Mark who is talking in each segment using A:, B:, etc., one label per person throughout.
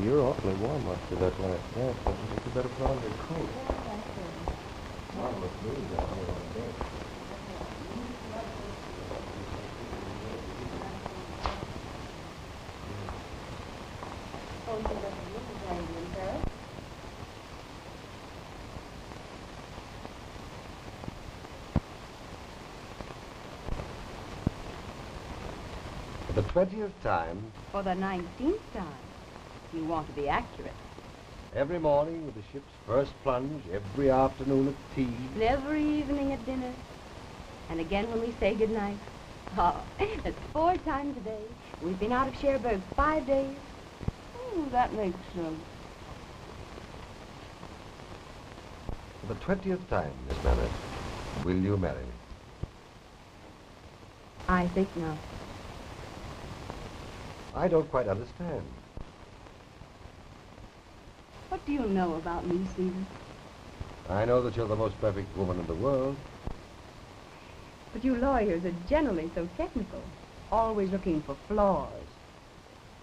A: You're awfully warm after that last dance. I think you better put on your coat. Marvelous mood down here on deck.
B: Oh, you doesn't look as angry in Paris.
A: For the 20th time,
B: For the 19th time. You want to be accurate.
A: every morning with the ship's first plunge, every afternoon at tea.
B: And every evening at dinner. And again when we say goodnight. Oh, that's 4 times a day. We've been out of Cherbourg 5 days. Oh, that makes sense.
A: For the 20th time, Miss Manners, will you marry me?
B: I think not.
A: I don't quite understand.
B: What do you know about me, Stephen?
A: I know that you're the most perfect woman in the world.
B: But you lawyers are generally so technical. Always looking for flaws.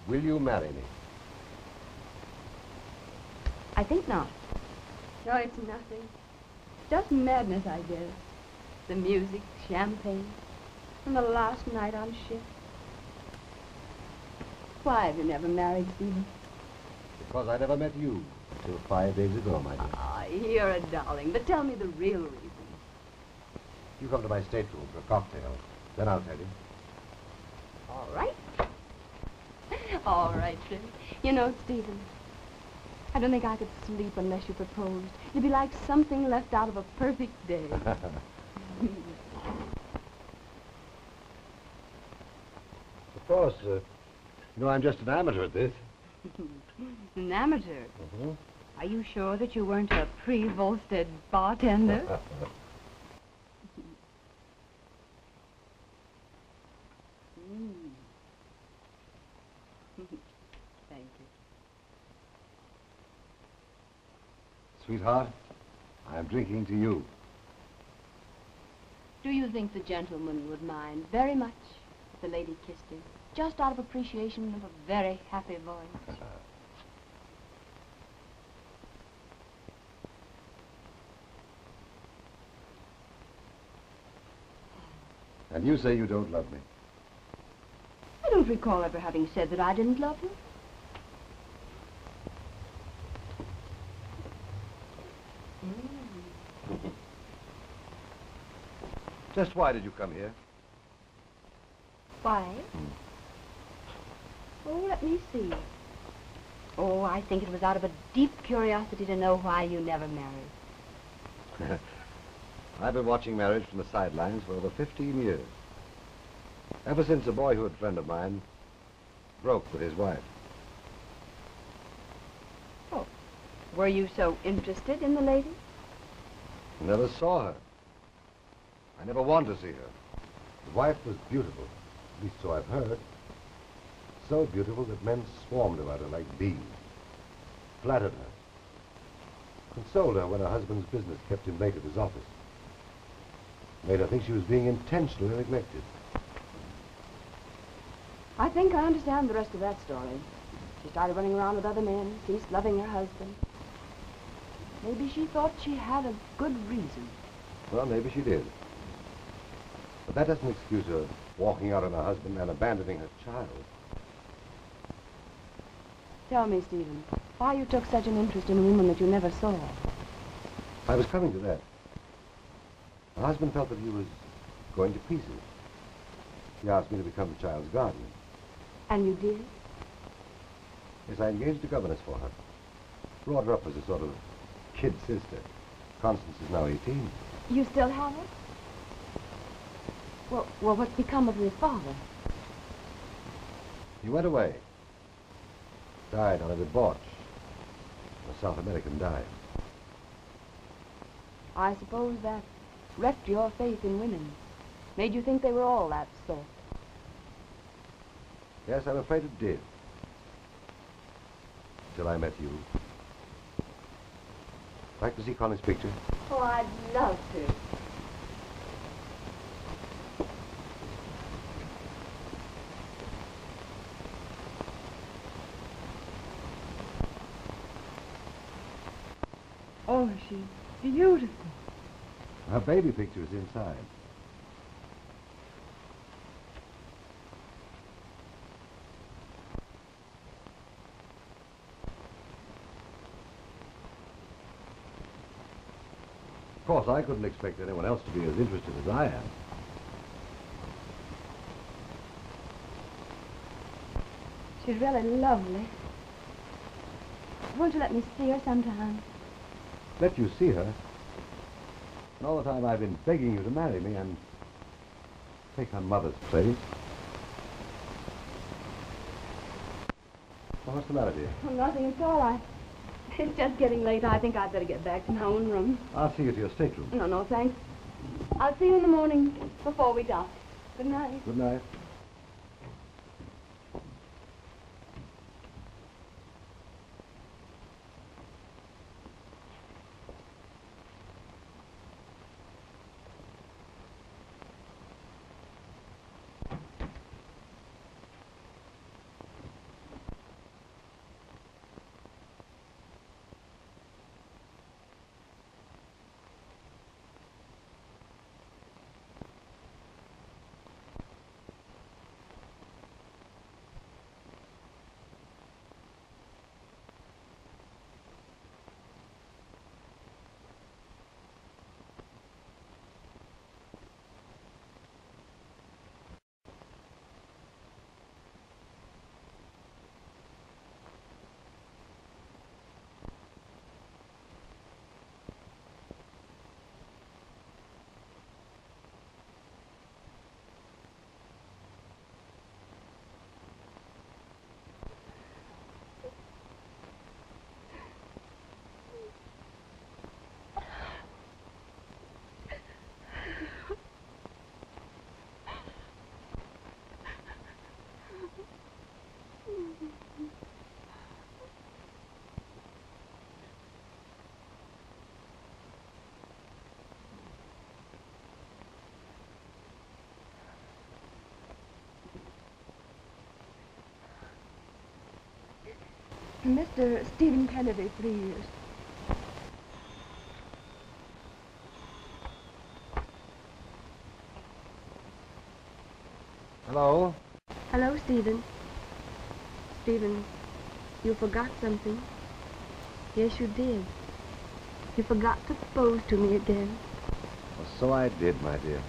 A: Will you marry me?
B: I think not. No, it's nothing. Just madness, I guess. The music, champagne, and the last night on ship. Why have you never married, Stephen?
A: Because I never met you until 5 days ago, my dear.
B: Ah, you're a darling, but tell me the real reason.
A: You come to my stateroom for a cocktail, then I'll tell you.
B: All right. All right, then. You know, Stephen, I don't think I could sleep unless you proposed. You'd be like something left out of a perfect day.
A: Of course, you know I'm just an amateur at this.
B: An amateur? Are you sure that you weren't a pre-Volstead bartender? Thank you.
A: Sweetheart, I'm drinking to you.
B: Do you think the gentleman would mind very much if the lady kissed him, just out of appreciation of a very happy voice?
A: And you say you don't love me.
B: I don't recall ever having said that I didn't love you.
A: Just why did you come here?
B: Why? Oh, let me see. Oh, I think it was out of a deep curiosity to know why you never married.
A: I've been watching marriage from the sidelines for over 15 years. Ever since a boyhood friend of mine broke with his wife.
B: Oh, were you so interested in the lady?
A: Never saw her. I never wanted to see her. The wife was beautiful, at least so I've heard. So beautiful that men swarmed about her like bees. Flattered her. Consoled her when her husband's business kept him late at his office. Made her think she was being intentionally neglected.
B: I think I understand the rest of that story. She started running around with other men, ceased loving her husband. Maybe she thought she had a good reason.
A: Well, maybe she did. But that doesn't excuse her walking out on her husband and abandoning her child.
B: Tell me, Stephen, why you took such an interest in a woman that you never saw.
A: I was coming to that. My husband felt that he was going to pieces. He asked me to become the child's guardian.
B: And you did?
A: Yes, I engaged a governess for her. Brought her up as a sort of kid sister. Constance is now 18.
B: You still have her? Well, what's become of your father?
A: He went away. Died on a debauch. A South American dive.
B: I suppose that wrecked your faith in women. Made you think they were all that sort.
A: Yes, I'm afraid it did. Till I met you. Like to see Connie's picture?
B: Oh, I'd love to. she's beautiful.
A: Her baby picture is inside. Of course, I couldn't expect anyone else to be as interested as I am.
B: She's really lovely. Won't you let me see her sometime?
A: Let you see her? And all the time I've been begging you to marry me and take her mother's place. Well, what's the matter, dear?
B: Oh, nothing at all. It's just getting late. I think I'd better get back to my own room.
A: I'll see you to your stateroom.
B: No, thanks. I'll see you in the morning before we dock. Good night.
A: Good night.
B: Mr. Stephen Kennedy, please.
A: Hello?
B: Hello, Stephen. Stephen, you forgot something. Yes, you did. You forgot to propose to me again.
A: Well, so I did, my dear.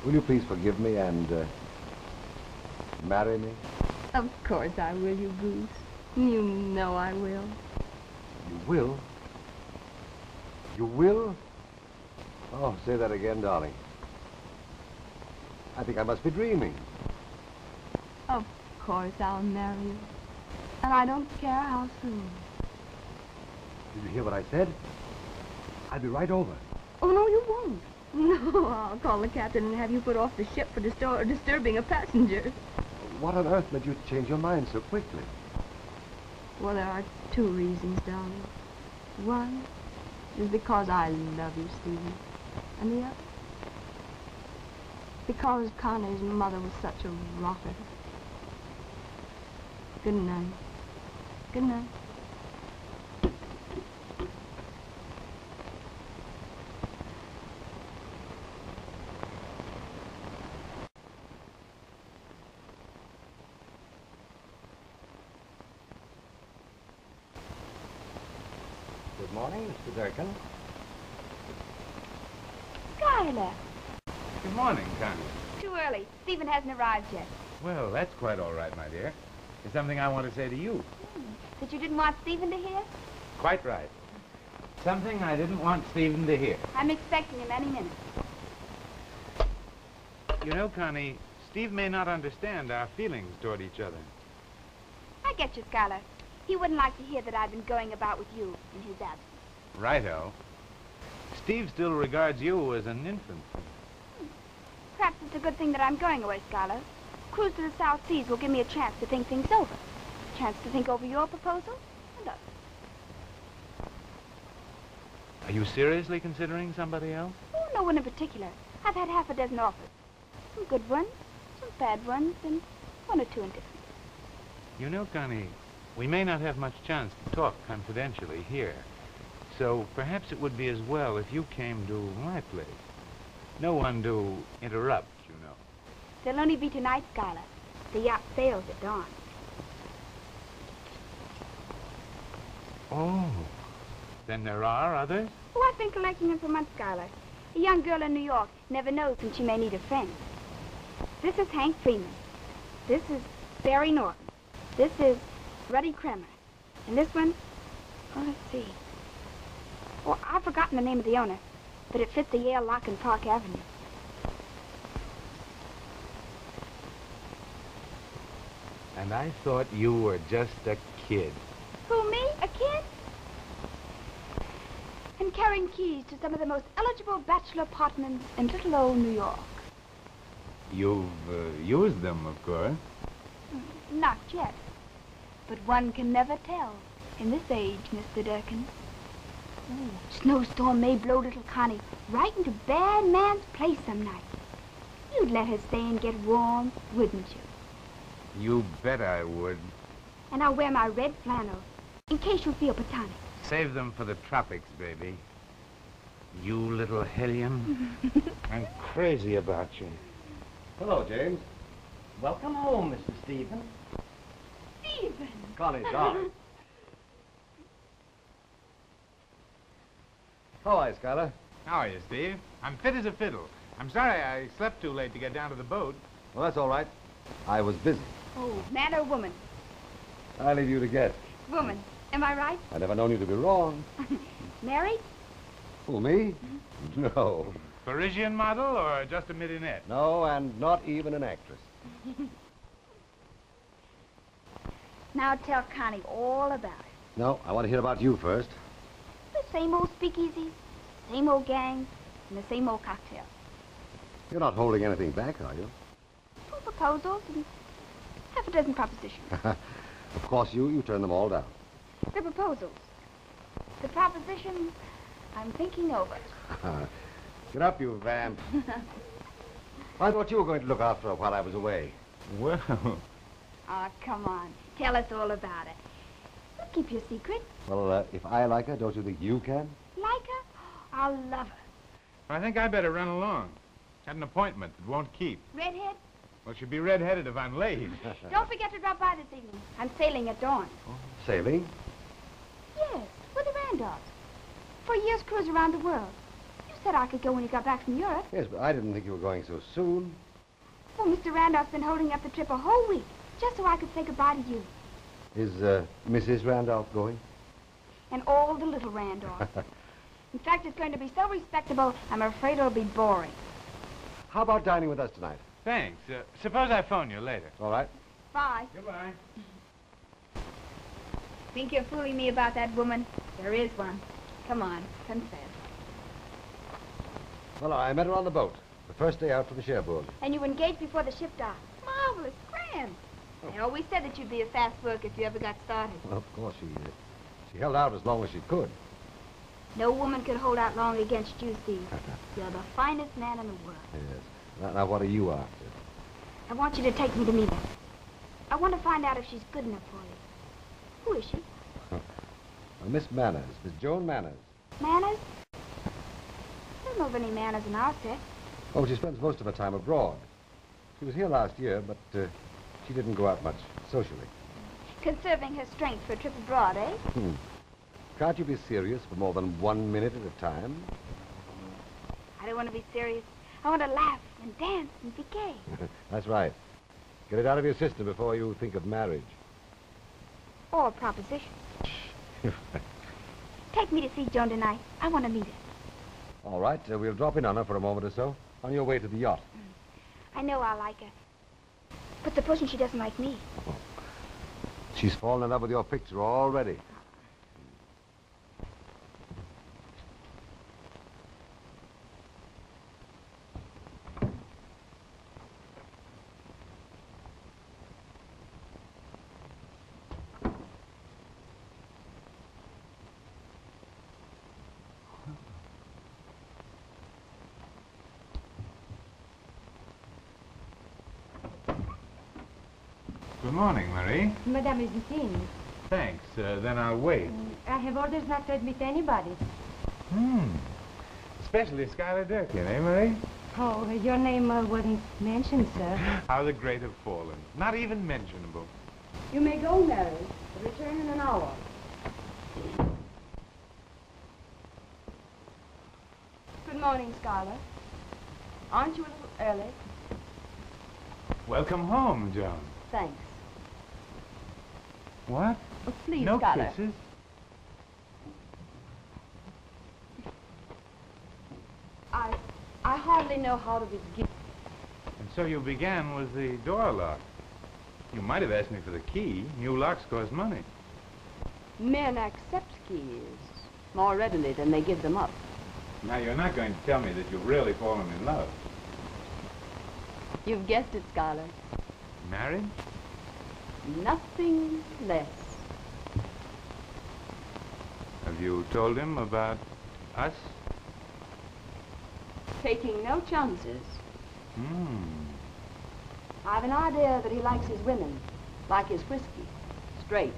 A: Will you please forgive me and marry me?
B: Of course I will, you goose. You know I will.
A: You will? You will? Oh, say that again, darling. I think I must be dreaming.
B: Of course I'll marry you. And I don't care how soon.
A: Did you hear what I said? I'll be right over.
B: Oh, no, you won't. No, I'll call the captain and have you put off the ship for disturbing a passenger.
A: What on earth made you change your mind so quickly?
B: Well, there are two reasons, darling. One is because I love you, Stephen. And the other, because Connie's mother was such a rotter. Good night. Good night.
A: Good morning, Mr. Durkin.
B: Skylar.
C: Good morning, Connie.
B: Too early. Stephen hasn't arrived yet.
C: Well, that's quite all right, my dear. There's something I want to say to you.
B: That you didn't want Stephen to hear?
C: Quite right. Something I didn't want Stephen to hear.
B: I'm expecting him any minute.
C: You know, Connie, Steve may not understand our feelings toward each other.
B: I get you, Skylar. He wouldn't like to hear that I've been going about with you in his absence.
C: Righto. Steve still regards you as an infant.
B: Perhaps it's a good thing that I'm going away, Skylar. Cruise to the South Seas will give me a chance to think things over. A chance to think over your proposal and others.
C: Are you seriously considering somebody else?
B: Oh, no one in particular. I've had half a dozen offers. Some good ones, some bad ones, and one or two indifferent.
C: You know, Connie, we may not have much chance to talk confidentially here. so perhaps it would be as well if you came to my place. No one to interrupt, you know.
D: There'll only be tonight, Skylar. The yacht sails at dawn.
C: Oh, then there are others?
D: Oh, I've been collecting them for months, Skylar. A young girl in New York never knows when she may need a friend. This is Hank Freeman. This is Barry Norton. This is Ruddy Kremer. And this one, oh, let's see. Oh, I've forgotten the name of the owner, but it fits the Yale lock in Park Avenue.
C: And I thought you were just a kid.
D: Who, me? A kid? And carrying keys to some of the most eligible bachelor apartments in little old New York.
C: You've used them, of course.
D: Not yet. But one can never tell in this age, Mr. Durkin. Ooh, snowstorm may blow little Connie right into bad man's place some night. You'd let her stay and get warm, wouldn't you?
C: You bet I would.
D: And I'll wear my red flannel in case you feel platonic.
C: Save them for the tropics, baby. You little hellion. I'm crazy about you.
A: Hello, James.
E: Welcome home, Mr. Stevens.
D: Stephen!
A: Connie, darling. How are you, Skylar?
C: How are you, Steve? I'm fit as a fiddle. I'm sorry I slept too late to get down to the boat.
A: Well, that's all right. I was busy.
D: Oh, man or woman?
A: I leave you to guess.
D: Woman. Am I right?
A: I never known you to be wrong.
D: Married?
A: Who, me? No.
C: Parisian model or just a midinette?
A: No, and not even an actress.
D: Now tell Connie all about it.
A: No, I want to hear about you first.
D: The same old speakeasies, same old gangs, and the same old cocktails.
A: You're not holding anything back, are you?
D: 2 proposals and half a dozen propositions.
A: Of course, you turn them all down.
D: The proposals. The propositions, I'm thinking over.
A: Get up, you vamp. I thought you were going to look after her while I was away.
C: Well,
D: Oh, come on. Tell us all about it. Don't keep your secret.
A: Well, if I like her, don't you think you can?
D: Like her? I'll love her.
C: I think I better run along. Had an appointment that won't keep.
D: Redhead?
C: Well, she'll be red-headed if I'm late.
D: Don't forget to drop by this evening. I'm sailing at dawn.
A: Sailing?
D: Yes, with the Randolphs. For a year's cruise around the world. You said I could go when you got back from Europe.
A: Yes, but I didn't think you were going so soon.
D: Well, Mr. Randolph's been holding up the trip a whole week, just so I could say goodbye to you.
A: Is Mrs. Randolph going?
D: And all the little Randolphs. In fact, it's going to be so respectable, I'm afraid it'll be boring.
A: How about dining with us tonight?
C: Thanks. Suppose I phone you later.
A: All right.
D: Bye.
C: Goodbye.
D: Think you're fooling me about that woman? There is one. Come on, confess.
A: Well, I met her on the boat, the first day out from Cherbourg.
D: And you engaged before the ship docked. Marvelous, grand. I always said that you'd be a fast work if you ever got started.
A: Well, of course, she held out as long as she could.
D: No woman could hold out long against you, Steve. You're the finest man in the world.
A: Yes. Now, what are you after?
D: I want you to take me to meet her. I want to find out if she's good enough for you. Who is she?
A: Miss Manners, Miss Joan Manners.
D: Manners? Don't know of any Manners in our set.
A: Oh, she spends most of her time abroad. She was here last year, but she didn't go out much socially.
D: Conserving her strength for a trip abroad, eh?
A: Can't you be serious for more than 1 minute at a time?
D: I don't want to be serious. I want to laugh and dance and be gay.
A: That's right. Get it out of your system before you think of marriage.
D: Or a proposition. Take me to see Joan tonight. I want to meet her.
A: All right, we'll drop in on her for a moment or so on your way to the yacht.
D: I know I like her. But supposing she doesn't like me.
A: She's fallen in love with your picture already.
C: Good morning, Marie.
B: Madame is in.
C: Thanks. Then I'll wait.
F: I have orders not to admit anybody.
C: Especially Skylar Durkin, eh, Marie?
F: Oh, your name wasn't mentioned, sir.
C: How the great have fallen. Not even mentionable.
B: You may go, Mary. Return in an hour. Good morning, Skylar. Aren't you a little early?
C: Welcome home, Joan.
B: Thanks.
C: What?
B: Oh, please,
C: No
B: Skylar.
C: kisses?
B: I hardly know how to begin.
C: And so you began with the door lock. You might have asked me for the key. New locks cost money.
B: Men accept keys more readily than they give them up.
C: Now, you're not going to tell me that you've really fallen in love.
B: You've guessed it, Skylar.
C: Married?
B: Nothing less.
C: Have you told him about us?
B: Taking no chances.
C: Hmm.
B: I've an idea that he likes his women, like his whiskey, straight.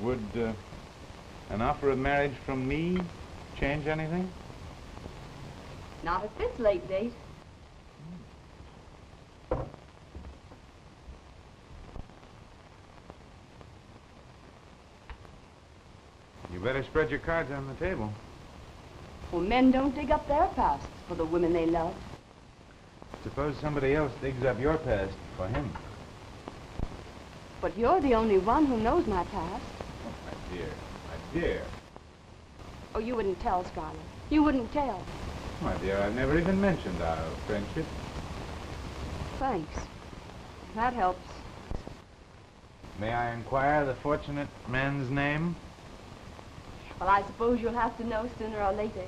C: Would an offer of marriage from me change anything?
B: Not at this late date.
C: You better spread your cards on the table.
B: Well, men don't dig up their pasts for the women they love.
C: Suppose somebody else digs up your past for him.
B: But you're the only one who knows my past.
C: My dear, my dear.
B: Oh, you wouldn't tell, Skylar. You wouldn't tell.
C: My dear, I've never even mentioned our friendship.
B: Thanks. That helps.
C: May I inquire the fortunate man's name?
B: Well, I suppose you'll have to know sooner or later.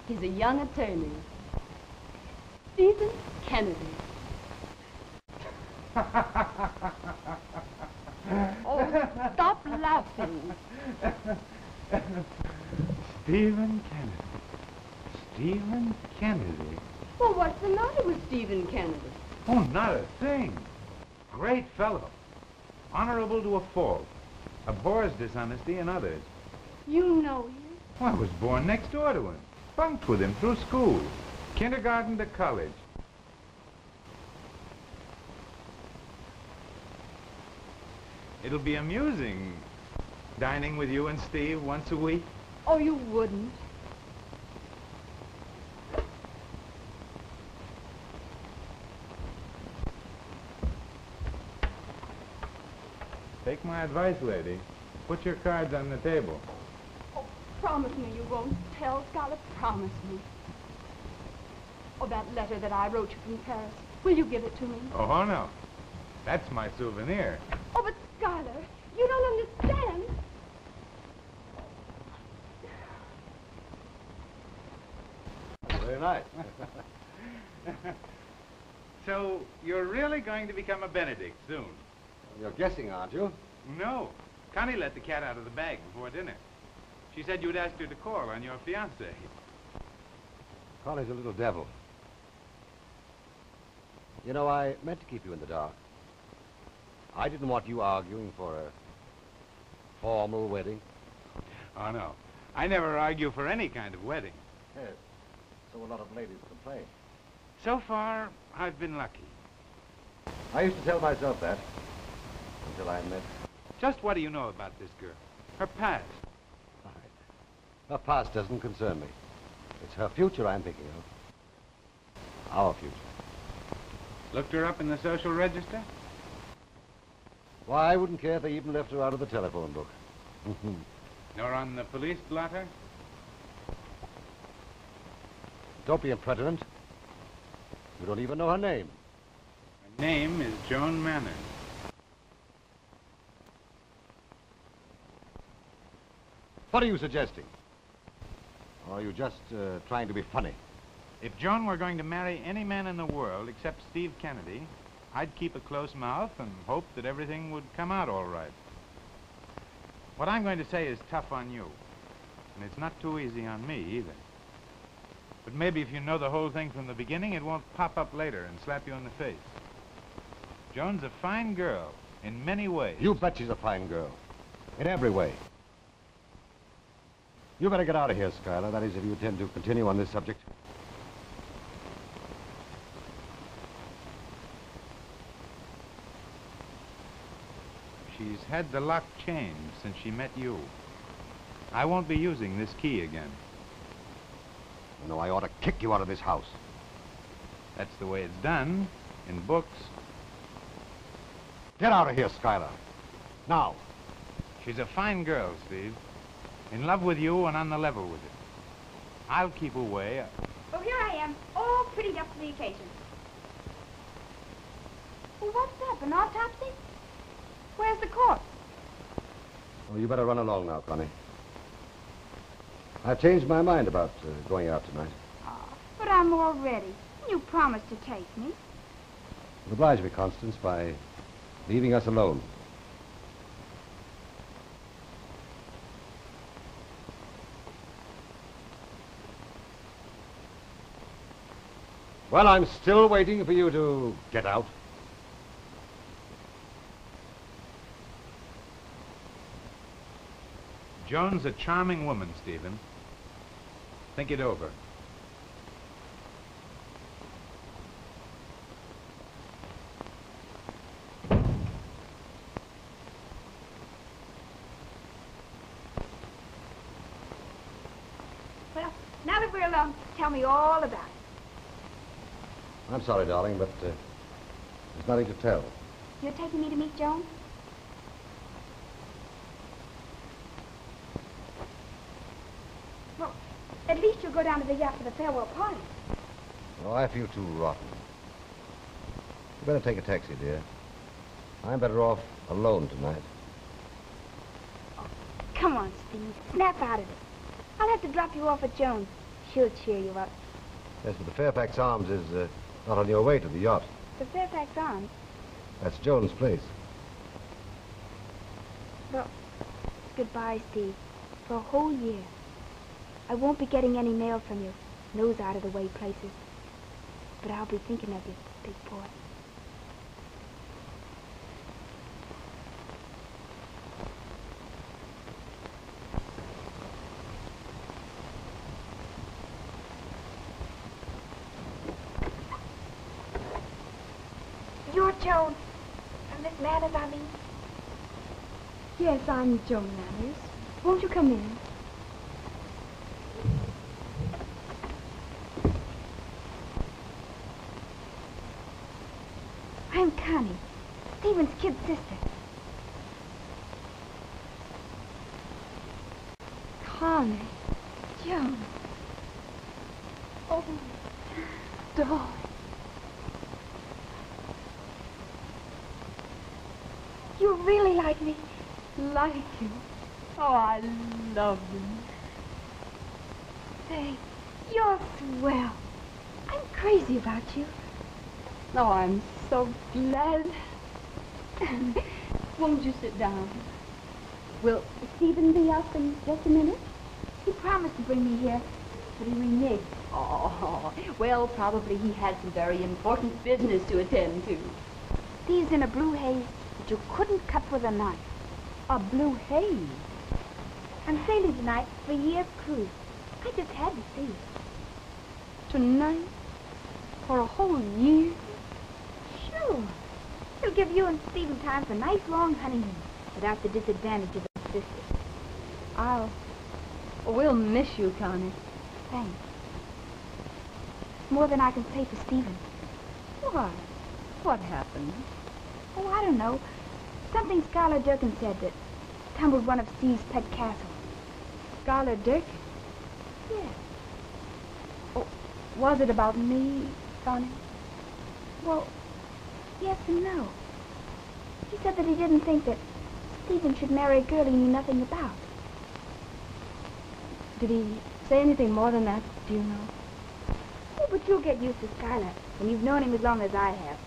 B: He's a young attorney. Stephen Kennedy. Oh, stop laughing.
C: Stephen Kennedy. Stephen Kennedy.
B: Well, what's the matter with Stephen Kennedy?
C: Oh, not a thing. Great fellow. Honorable to a fault. Abhors dishonesty in others.
B: You know him?
C: Well, I was born next door to him. Bunked with him through school. Kindergarten to college. It'll be amusing dining with you and Steve once a week.
B: Oh, you wouldn't.
C: Take my advice, lady. Put your cards on the table.
B: Oh, promise me you won't tell, Scarlett. Promise me. Oh, that letter that I wrote you from Paris. Will you give it to me?
C: Oh, no. That's my souvenir.
B: Oh, but Scarlett, you don't understand.
A: Very nice.
C: So, you're really going to become a Benedict soon?
A: You're guessing, aren't you?
C: No. Connie let the cat out of the bag before dinner. She said you'd asked her to call on your fiancé.
A: Connie's a little devil. You know, I meant to keep you in the dark. I didn't want you arguing for a formal wedding.
C: Oh, no. I never argue for any kind of wedding.
A: Yes. So a lot of ladies complain.
C: So far, I've been lucky.
A: I used to tell myself that until I met...
C: Just what do you know about this girl? Her past?
A: Her past doesn't concern me. It's her future I'm thinking of. Our future.
C: Looked her up in the social register?
A: Why, I wouldn't care if they even left her out of the telephone book.
C: Nor on the police blotter?
A: Don't be impertinent. You don't even know her name.
C: Her name is Joan Manners.
A: What are you suggesting? Or are you just trying to be funny?
C: If Joan were going to marry any man in the world except Steve Kennedy, I'd keep a close mouth and hope that everything would come out all right. What I'm going to say is tough on you. And it's not too easy on me, either. But maybe if you know the whole thing from the beginning, it won't pop up later and slap you in the face. Joan's a fine girl in many ways.
A: You bet she's a fine girl. In every way. You better get out of here, Skylar. That is, if you intend to continue on this subject.
C: She's had the lock changed since she met you. I won't be using this key again.
A: You know, I ought to kick you out of this house.
C: That's the way it's done in books.
A: Get out of here, Skylar. Now.
C: She's a fine girl, Steve. In love with you and on the level with you. I'll keep away.
D: Oh, here I am, all prettied up for the occasion. Well, what's that, an autopsy? Where's the corpse?
A: Oh, you better run along now, Connie. I've changed my mind about going out tonight.
D: Oh, but I'm all ready. You promised to take me.
A: You'll oblige me, Constance, by leaving us alone. Well, I'm still waiting for you to get out.
C: Joan's a charming woman, Stephen. Think it over.
D: Well, now that we're alone, tell me all about it.
A: I'm sorry, darling, but there's nothing to tell.
D: You're taking me to meet Joan? Well, at least you'll go down to the yacht for the farewell party.
A: Oh, I feel too rotten. You better take a taxi, dear. I'm better off alone tonight.
D: Come on, Steve. Snap out of it. I'll have to drop you off at Joan's. She'll cheer you up.
A: Yes, but the Fairfax Arms is not on your way to the yacht.
D: The Fairfax Arms?
A: That's Joan's place.
D: Well, goodbye, Steve. For a whole year. I won't be getting any mail from you. Those out-of-the-way places. But I'll be thinking of you, big boy. You're Joan. And Miss Manners, I mean.
B: Yes, I'm Joan Manners. Won't you come in?
D: I'm Connie, Stephen's kid sister.
B: Connie. Joan. Oh, darling.
D: You really like me?
B: Like you? Oh, I love you.
D: Say, you're swell. I'm crazy about you.
B: Oh, I'm so glad. Won't you sit down? Will Stephen be up in just a minute?
D: He promised to bring me here, but he reneged.
B: Oh, well, probably he had some very important business to attend to.
D: Steve's in a blue haze that you couldn't cut with a knife.
B: A blue haze?
D: I'm sailing tonight for a year's cruise. I just had to see.
B: Tonight? For a whole year?
D: Sure. It'll give you and Stephen time for a nice long honeymoon without the disadvantage of a sister.
B: We'll miss you, Connie.
D: Thanks. More than I can say for Stephen.
B: Why? What happened?
D: Oh, I don't know. Something Skylar Durkin said that tumbled one of Steve's pet castles.
B: Skylar Durkin?
D: Yes.
B: Oh, was it about me, Connie?
D: Well, yes and no. He said that he didn't think that Stephen should marry a girl he knew nothing about.
B: Did he say anything more than that, do you know?
D: Oh, but you'll get used to Skylar when you've known him as long as I have.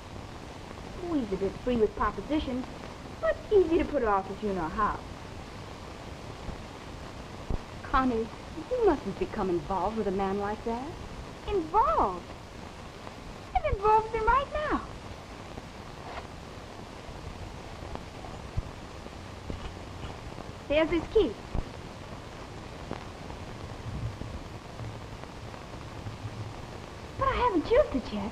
D: Oh, he's a bit free with propositions, but easy to put off if you know how.
B: Connie, You mustn't become involved with a man like that.
D: Involved? I'm involved with him right now. There's his key. But I haven't used it yet.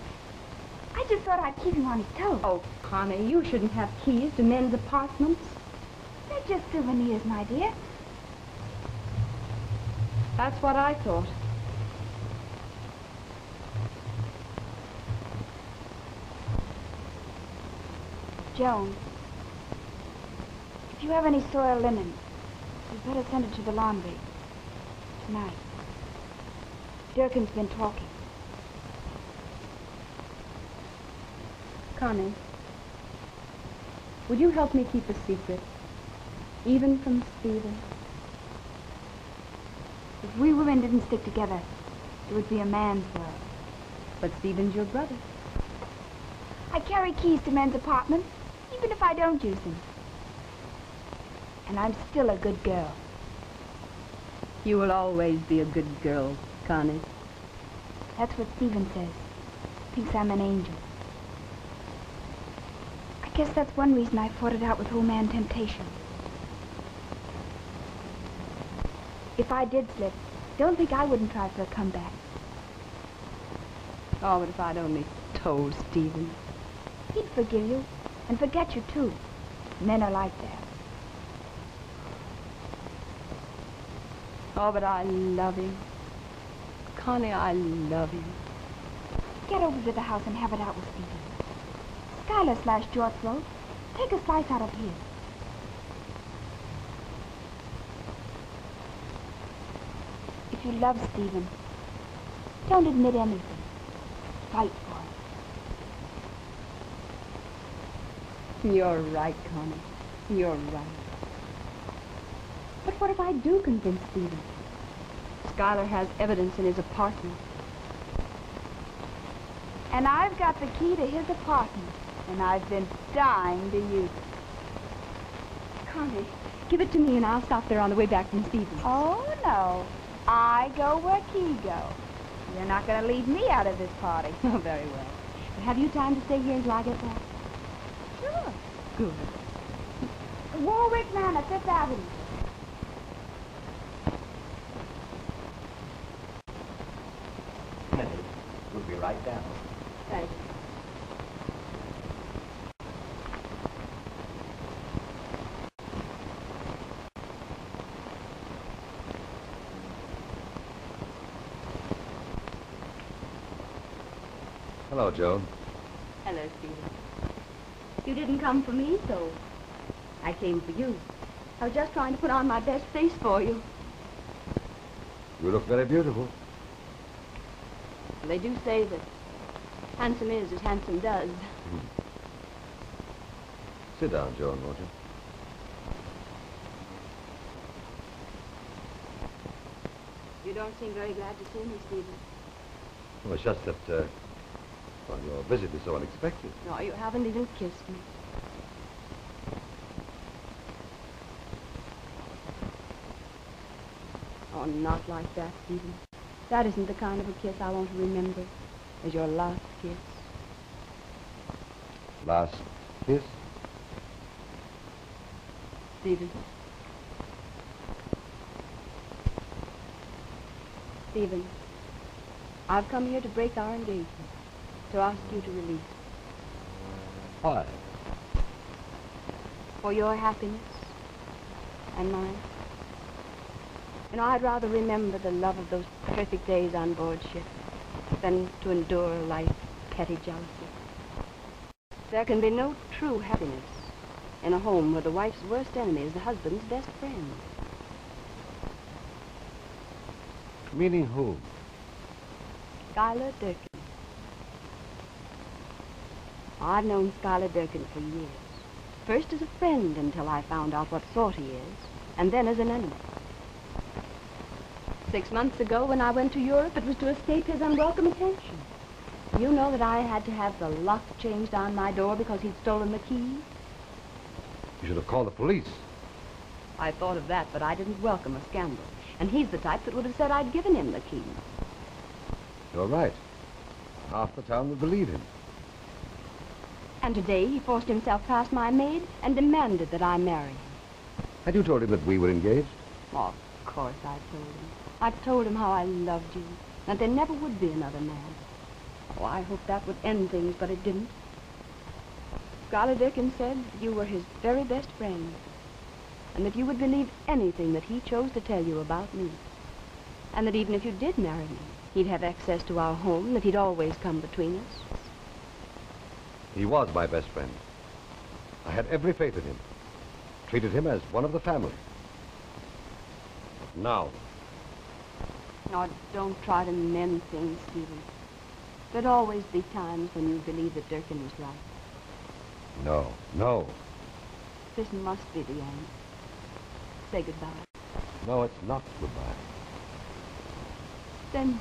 D: I just thought I'd keep him on his toes.
B: Oh, Connie, you shouldn't have keys to men's apartments.
D: They're just souvenirs, my dear.
B: That's what I thought.
D: Joan, if you have any soiled linen, you'd better send it to the laundry. Tonight. Durkin's been talking.
B: Connie, would you help me keep a secret? Even from Stephen?
D: If we women didn't stick together, it would be a man's world.
B: But Stephen's your brother.
D: I carry keys to men's apartments, even if I don't use them. And I'm still a good girl.
B: You will always be a good girl, Connie.
D: That's what Stephen says. Thinks I'm an angel. I guess that's one reason I fought it out with Old Man Temptation. If I did slip, don't think I wouldn't try for a comeback.
B: Oh, but if I'd only told Stephen.
D: He'd forgive you, and forget you too. Men are like that.
B: Oh, but I love him. Connie, I love him.
D: Get over to the house and have it out with Stephen. Skylar slashed your throat. Take a slice out of his. If you love Stephen, don't admit anything. Fight for it.
B: You're right, Connie. You're right. But what if I do convince Stephen? Skylar has evidence in his apartment.
D: And I've got the key to his apartment, and I've been dying to use it.
B: Connie, give it to me and I'll stop there on the way back from Stephen's.
D: Oh, no. I go where Key goes. You're not going to leave me out of this party.
B: Oh, very well. But have you time to stay here until I get back?
D: Sure.
B: Good.
D: Warwick Manor, Fifth Avenue.
E: Minute. We'll be right down.
B: Thanks.
A: Hello, Joan.
B: Hello, Stephen. You didn't come for me, so I came for you. I was just trying to put on my best face for you.
A: You look very beautiful.
B: They do say that handsome is as handsome does.
A: Sit down, Joan, won't you?
B: You don't seem very glad to see me, Stephen.
A: Well, it's just that, well, your visit is so unexpected.
B: No, you haven't even kissed me. Oh, not like that, Stephen. That isn't the kind of a kiss I want to remember as your last kiss.
A: Last kiss?
B: Stephen. Stephen, I've come here to break our engagement, to ask you to release it.
A: Why?
B: For your happiness and mine. You know, I'd rather remember the love of those perfect days on board ship than to endure a life of petty jealousy. There can be no true happiness in a home where the wife's worst enemy is the husband's best friend.
A: Meaning whom?
B: Skylar Durkin. I've known Skylar Durkin for years. First as a friend until I found out what sort he is, and then as an enemy. 6 months ago, when I went to Europe, it was to escape his unwelcome attention. You know that I had to have the lock changed on my door because he'd stolen the key?
A: You should have called the police.
B: I thought of that, but I didn't welcome a scandal. And he's the type that would have said I'd given him the key.
A: You're right. Half the town would believe him.
B: And today he forced himself past my maid and demanded that I marry him.
A: Had you told him that we were engaged?
B: Oh, of course I told him. I told him how I loved you, that there never would be another man. Oh, I hoped that would end things, but it didn't. Scarlet Dickens said that you were his very best friend, and that you would believe anything that he chose to tell you about me. And that even if you did marry me, he'd have access to our home, that he'd always come between us.
A: He was my best friend. I had every faith in him. Treated him as one of the family. But now,
B: Oh, don't try to mend things, Stephen. There'd always be times when you believe that Durkin was right.
A: no, no.
B: This must be the end. Say goodbye.
A: No, it's not goodbye.
B: Then,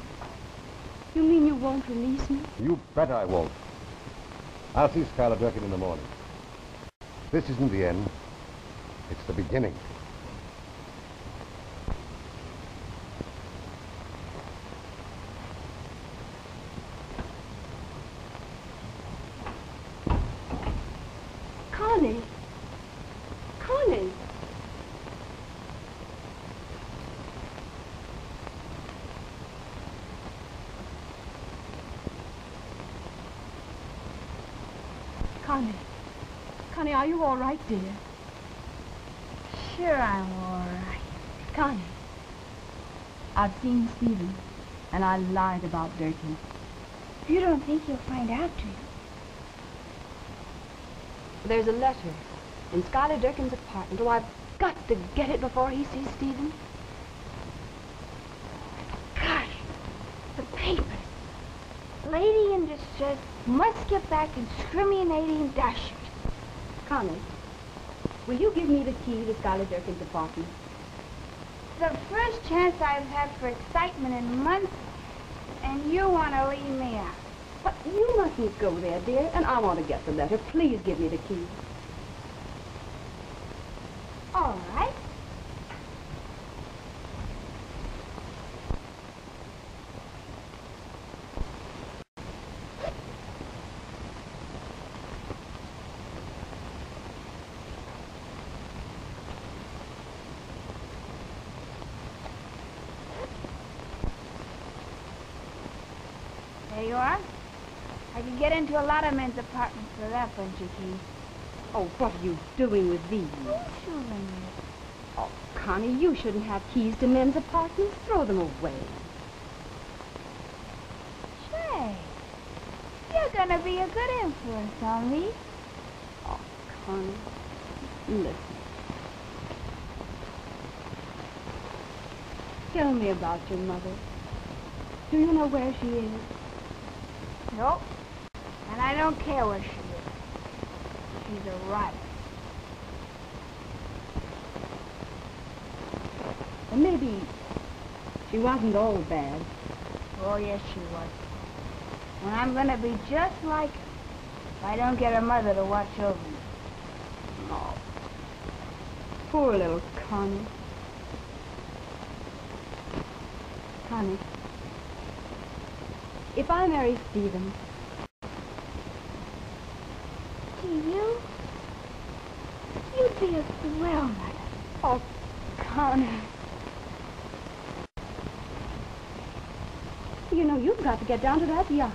B: you mean you won't release me?
A: You bet I won't. I'll see Scarlet Durkin in the morning. This isn't the end. It's the beginning.
B: Connie! Connie! Connie. Connie, are you all right, dear?
D: Sure, I'm all right.
B: Connie. I've seen Stephen, and I lied about Durkin.
D: You don't think he'll find out, do you?
B: There's a letter in Skylar Durkin's apartment. Oh, I've got to get it before he sees Stephen.
D: Gosh, the papers. Lady in distress must get back and discriminating dashers.
B: Connie, will you give me the key to Skylar Durkin's apartment?
D: The first chance I've had for excitement in months, and you want to leave me out.
B: But you mustn't go there, dear, and I want to get the letter. Please give me the key.
D: All right. There you are. I can get into a lot of men's apartments with that bunch of keys.
B: Oh, what are you doing with these?
D: Who's shooting you?
B: Oh, Connie, you shouldn't have keys to men's apartments. Throw them away.
D: Say, you're gonna be a good influence on me.
B: Oh, Connie, listen. Tell me about your mother. Do you know where she is?
D: Nope. And I don't care where she is. She's a rotter.
B: Well, maybe she wasn't all bad.
D: Oh, yes, she was. And I'm gonna be just like her if I don't get her mother to watch over me.
B: Oh, poor little Connie. Connie, if I marry Stephen,
D: You'd be a swell mother.
B: oh, Connie. You know, you've got to get down to that yacht.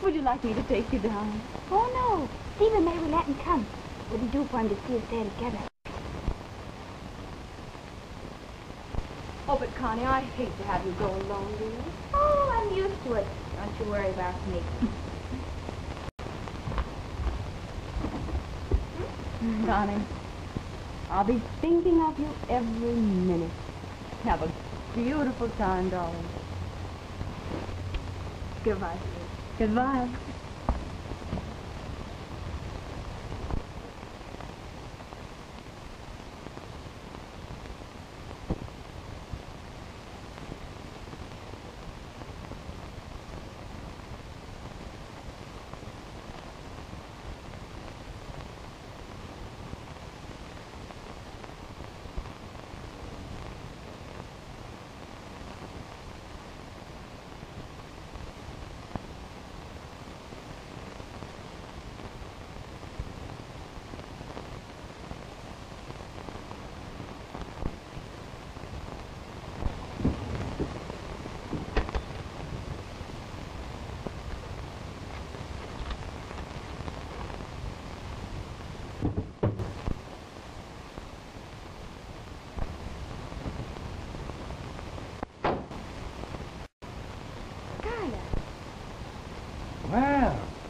B: Would you like me to take you down?
D: Oh, no. Stephen may let him come. Wouldn't do for him to see us there together.
B: Oh, but Connie, I hate to have you go alone, dear.
D: Oh, I'm used to it. Don't you worry about me.
B: Connie, I'll be thinking of you every minute. Have a beautiful time, darling. Goodbye, dear. Goodbye.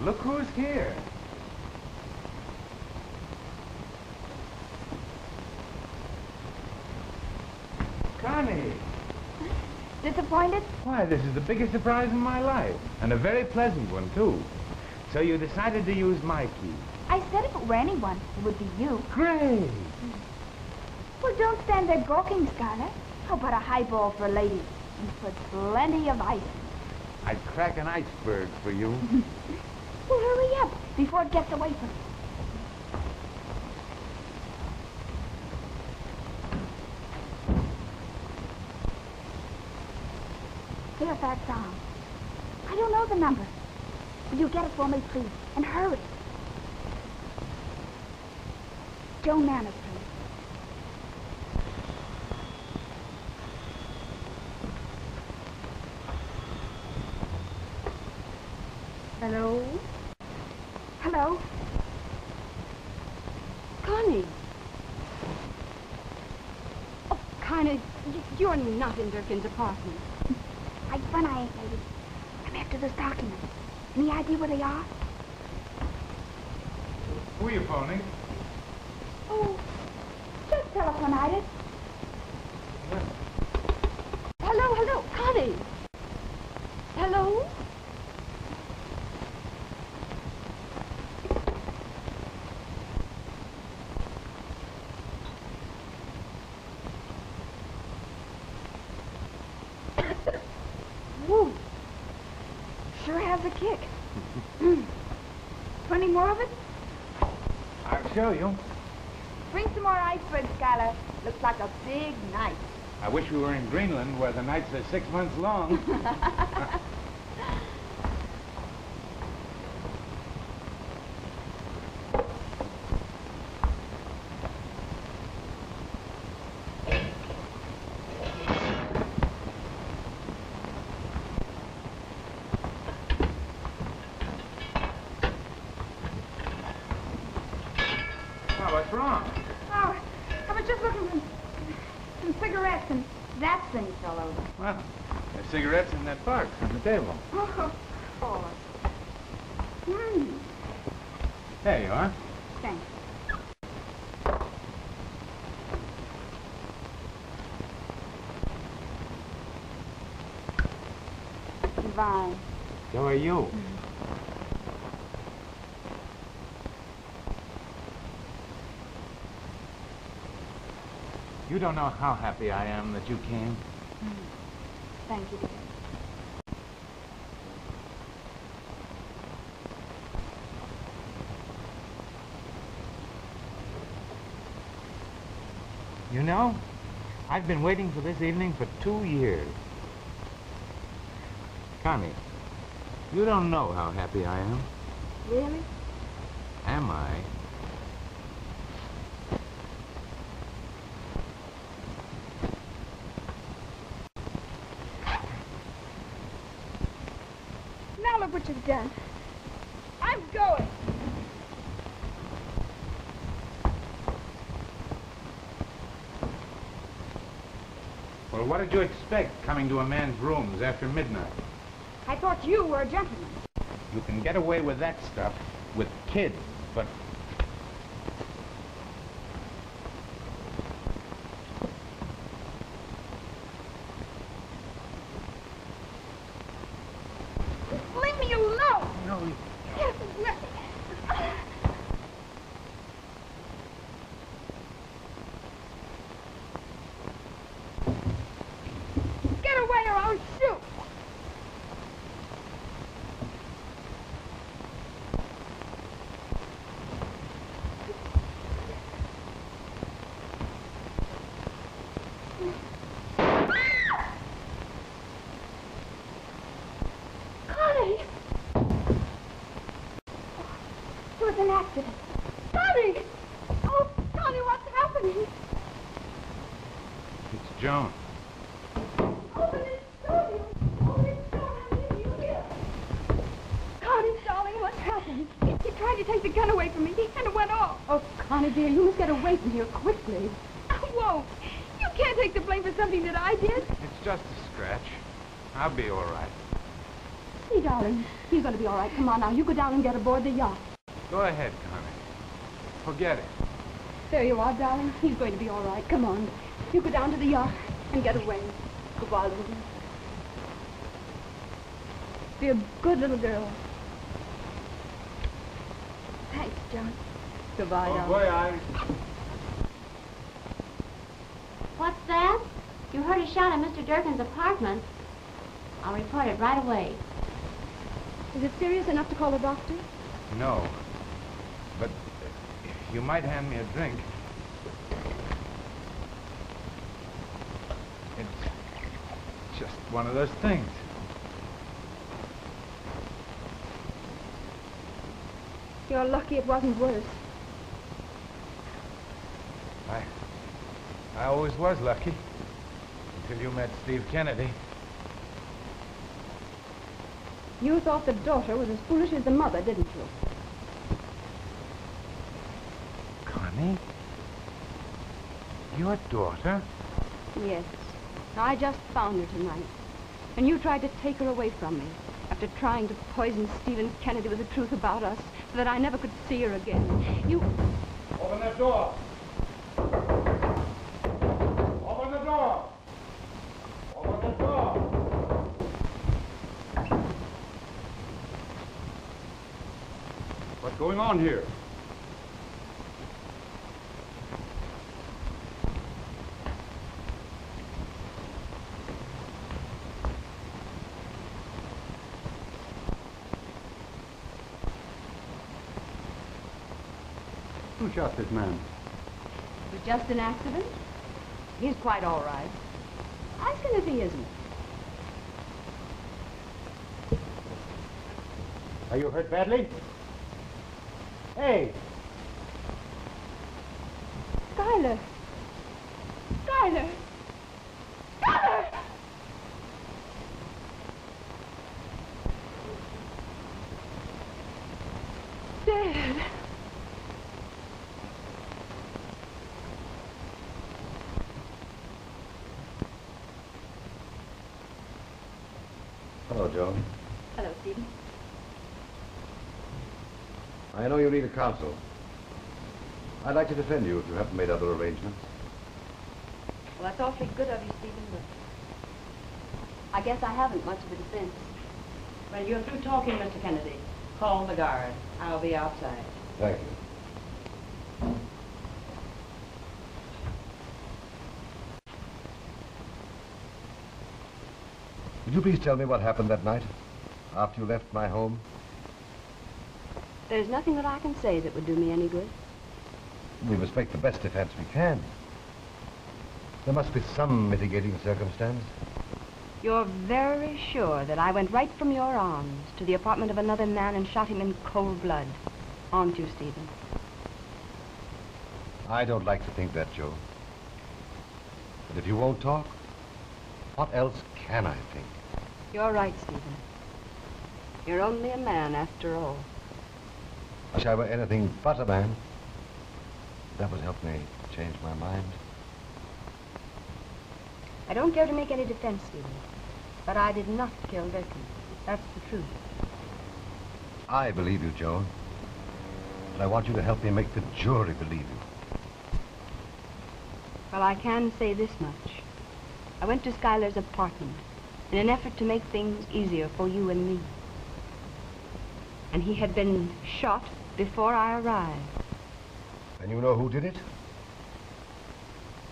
C: Look who's here. Connie!
D: Disappointed?
C: Why, this is the biggest surprise in my life. And a very pleasant one, too. So you decided to use my key.
D: I said if it were anyone, it would be you.
C: Great!
D: Well, don't stand there gawking, Scarlet. How about a highball for ladies? And put plenty of ice.
C: I'd crack an iceberg for you.
D: Well, hurry up before it gets away from you. Fairfax Arms. I don't know the number. Will you get it for me, please? And hurry. Joan Manners, please.
B: Hello?
D: Hello?
B: Connie. Oh, Connie, you're not in Durkin's apartment.
D: I fun I ain't, lady. I'm after those documents. Any idea where they are?
C: Who are you phoning?
D: Oh, just telephonitis.
B: Hello, Connie. Hello?
D: Woo. Sure has a kick. 20 more of it?
C: I'll show you.
D: Bring some more iceberg, Skylar. Looks like a big night.
C: I wish we were in Greenland, where the nights are 6 months long. What's wrong?
D: Oh, I was just looking for some cigarettes, and that thing fell over.
C: Well, there's cigarettes in that box on the table.
D: Oh, of course.
C: There you are.
D: Thanks. Divine.
C: So are you. You don't know how happy I am that you came.
D: Thank you, dear.
C: You know, I've been waiting for this evening for 2 years. Connie, you don't know how happy I am.
D: Really?
C: Am I?
D: Now look what you've done. I'm going.
C: Well, what did you expect coming to a man's rooms after midnight?
D: I thought you were a gentleman.
C: You can get away with that stuff with kids, but...
D: Leave me alone.
C: No, you...
D: Yes, let me. Get away or I'll shoot. Connie! It was an accident. Connie! Oh, Connie, what's happening?
C: It's Joan.
D: Open it, Connie! Open it, Joan, I need you here. Connie, darling, what's happened? He tried to take the gun away from me, and it went off.
B: Oh, Connie, dear, you must get away from here quickly.
D: I won't. You can't take the blame for something that I did.
C: It's just a scratch. I'll be all right.
B: Connie, darling. He's going to be all right. Come on now. You go down and get aboard the yacht.
C: Go ahead, Connie. Forget it.
B: There you are, darling. He's going to be all right. Come on. You go down to the yacht and get away. Goodbye, little girl. Be a good little girl. Thanks, John. Goodbye, darling.
C: boy, I...
G: What's that? You heard a shot at Mr. Durkin's apartment. I'll report it right away.
B: Is it serious enough to call a doctor?
C: No. But you might hand me a drink. It's just one of those things.
B: You're lucky it wasn't worse.
C: I always was lucky. Until you met Steve Kennedy.
B: You thought the daughter was as foolish as the mother, didn't you?
C: Connie? Your daughter?
B: Yes. I just found her tonight. And you tried to take her away from me after trying to poison Stephen Kennedy with the truth about us so that I never could see her again. You...
C: Open that door! Open the door! Open the door!
H: What's going on here? Who shot this man?
B: It was just an accident. He's quite all right. Ask him if he isn't.
H: Are you hurt badly? Hey!
B: Skylar! Skylar! Skylar! Dead.
A: Hello, Joan.
B: Hello, Stephen.
A: I know you need a counsel. I'd like to defend you if you haven't made other arrangements.
B: Well, that's awfully good of you, Stephen, but I guess I haven't much of a defense.
E: When you're through talking, Mr. Kennedy, call the guard. I'll be outside.
A: Thank you. Would you please tell me what happened that night, after you left my home?
B: There's nothing that I can say that would do me any good.
A: We must make the best defense we can. There must be some mitigating circumstance.
B: You're very sure that I went right from your arms to the apartment of another man and shot him in cold blood, aren't you, Stephen?
A: I don't like to think that, Joe. But if you won't talk, what else can I think?
B: You're right, Stephen. You're only a man after all.
A: I wish I were anything but a man. That would help me change my mind.
B: I don't care to make any defense, Stephen, but I did not kill Durkin. That's the truth.
A: I believe you, Joan. But I want you to help me make the jury believe you.
B: Well, I can say this much. I went to Skylar's apartment in an effort to make things easier for you and me. And he had been shot before I arrived.
A: And you know who did it?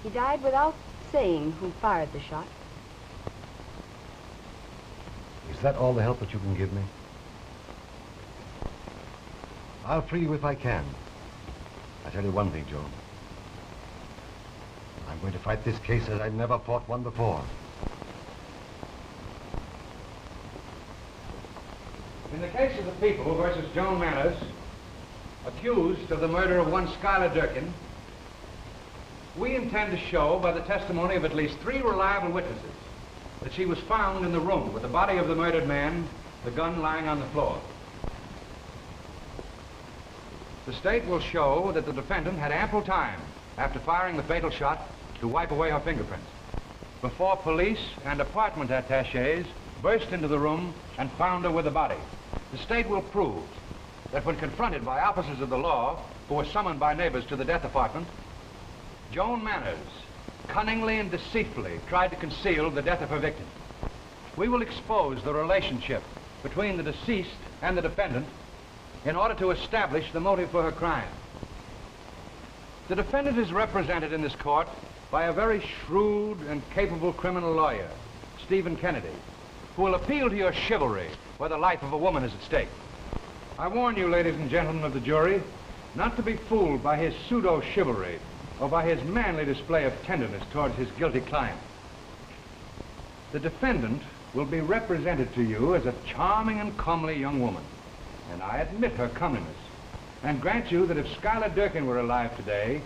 B: He died without saying who fired the shot.
A: Is that all the help that you can give me? I'll free you if I can. I tell you one thing, Joan. I'm going to fight this case as I've never fought one before.
H: In the case of the People versus Joan Manners, accused of the murder of one Skylar Durkin, we intend to show by the testimony of at least 3 reliable witnesses that she was found in the room with the body of the murdered man, the gun lying on the floor. The state will show that the defendant had ample time after firing the fatal shot to wipe away her fingerprints before police and apartment attachés burst into the room and found her with the body. The state will prove that when confronted by officers of the law who were summoned by neighbors to the death apartment, Joan Manners cunningly and deceitfully tried to conceal the death of her victim. We will expose the relationship between the deceased and the defendant in order to establish the motive for her crime. The defendant is represented in this court by a very shrewd and capable criminal lawyer, Stephen Kennedy, who will appeal to your chivalry where the life of a woman is at stake. I warn you, ladies and gentlemen of the jury, not to be fooled by his pseudo-chivalry or by his manly display of tenderness towards his guilty client. The defendant will be represented to you as a charming and comely young woman, and I admit her comeliness, and grant you that if Schuyler Durkin were alive today,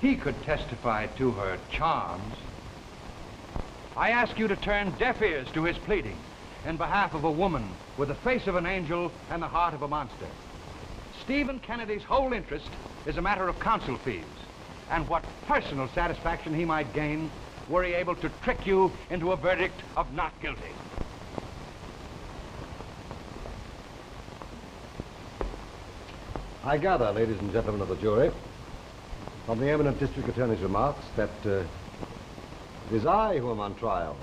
H: he could testify to her charms. I ask you to turn deaf ears to his pleading in behalf of a woman with the face of an angel and the heart of a monster. Stephen Kennedy's whole interest is a matter of counsel fees and what personal satisfaction he might gain were he able to trick you into a verdict of not guilty.
A: I gather, ladies and gentlemen of the jury, from the eminent district attorney's remarks that it is I who am on trial,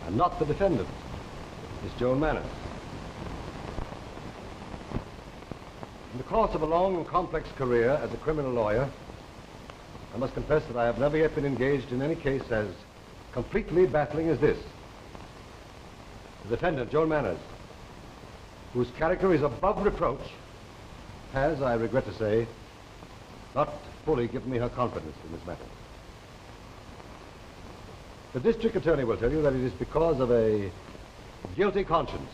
A: and not the defendant, Miss Joan Manners. In the course of a long and complex career as a criminal lawyer, I must confess that I have never yet been engaged in any case as completely baffling as this. The defendant, Joan Manners, whose character is above reproach, has, I regret to say, not fully given me her confidence in this matter. The district attorney will tell you that it is because of a guilty conscience.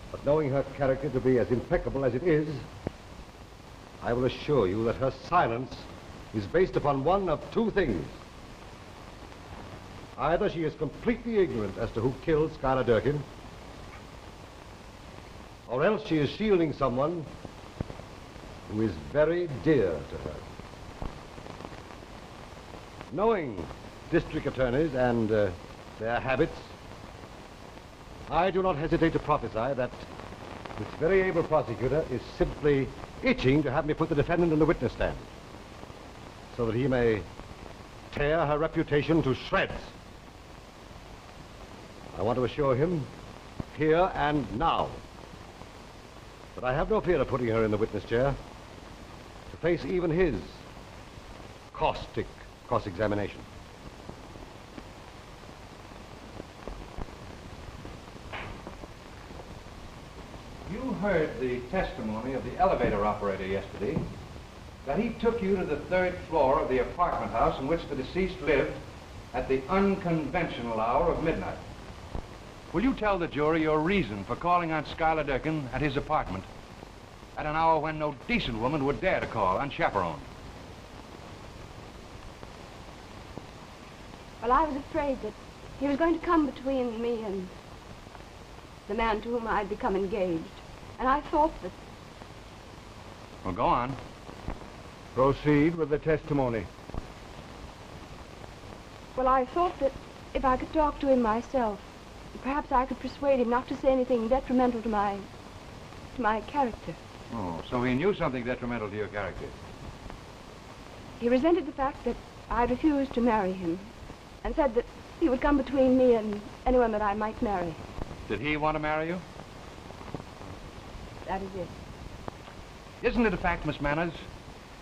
A: But knowing her character to be as impeccable as it is, I will assure you that her silence is based upon one of two things. Either she is completely ignorant as to who killed Schuyler Durkin, or else she is shielding someone who is very dear to her. Knowing district attorneys and their habits, I do not hesitate to prophesy that this very able prosecutor is simply itching to have me put the defendant in the witness stand so that he may tear her reputation to shreds. I want to assure him, here and now, that I have no fear of putting her in the witness chair to face even his caustic cross-examination.
H: You heard the testimony of the elevator operator yesterday that he took you to the 3rd floor of the apartment house in which the deceased lived at the unconventional hour of midnight. Will you tell the jury your reason for calling on Schuyler Durkin at his apartment at an hour when no decent woman would dare to call unchaperoned?
B: Well, I was afraid that he was going to come between me and the man to whom I'd become engaged. And I thought that...
H: Well, go on.
I: Proceed with the testimony.
B: Well, I thought that if I could talk to him myself, perhaps I could persuade him not to say anything detrimental to my character.
H: Oh, so he knew something detrimental to your character.
B: He resented the fact that I refused to marry him and said that he would come between me and anyone that I might marry.
H: Did he want to marry you?
B: That is it.
H: Isn't it a fact, Miss Manners,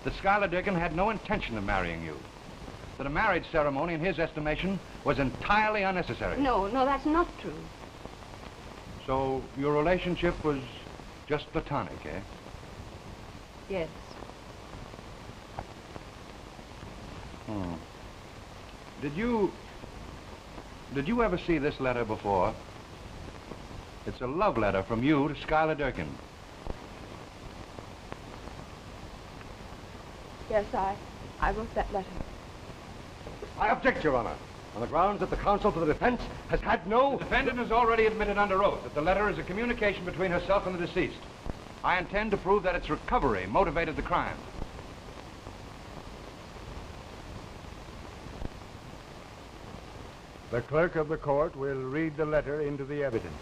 H: that Schuyler Durkin had no intention of marrying you? That a marriage ceremony, in his estimation, was entirely unnecessary?
B: No, that's not true.
H: So your relationship was just platonic, eh?
B: Yes.
H: Did you ever see this letter before? It's a love letter from you to Schuyler Durkin.
B: Yes, I wrote that letter.
A: I object, Your Honor, on the grounds that the counsel for the defense has had no...
H: The defendant has already admitted under oath that the letter is a communication between herself and the deceased. I intend to prove that its recovery motivated the crime.
I: The clerk of the court will read the letter into the evidence.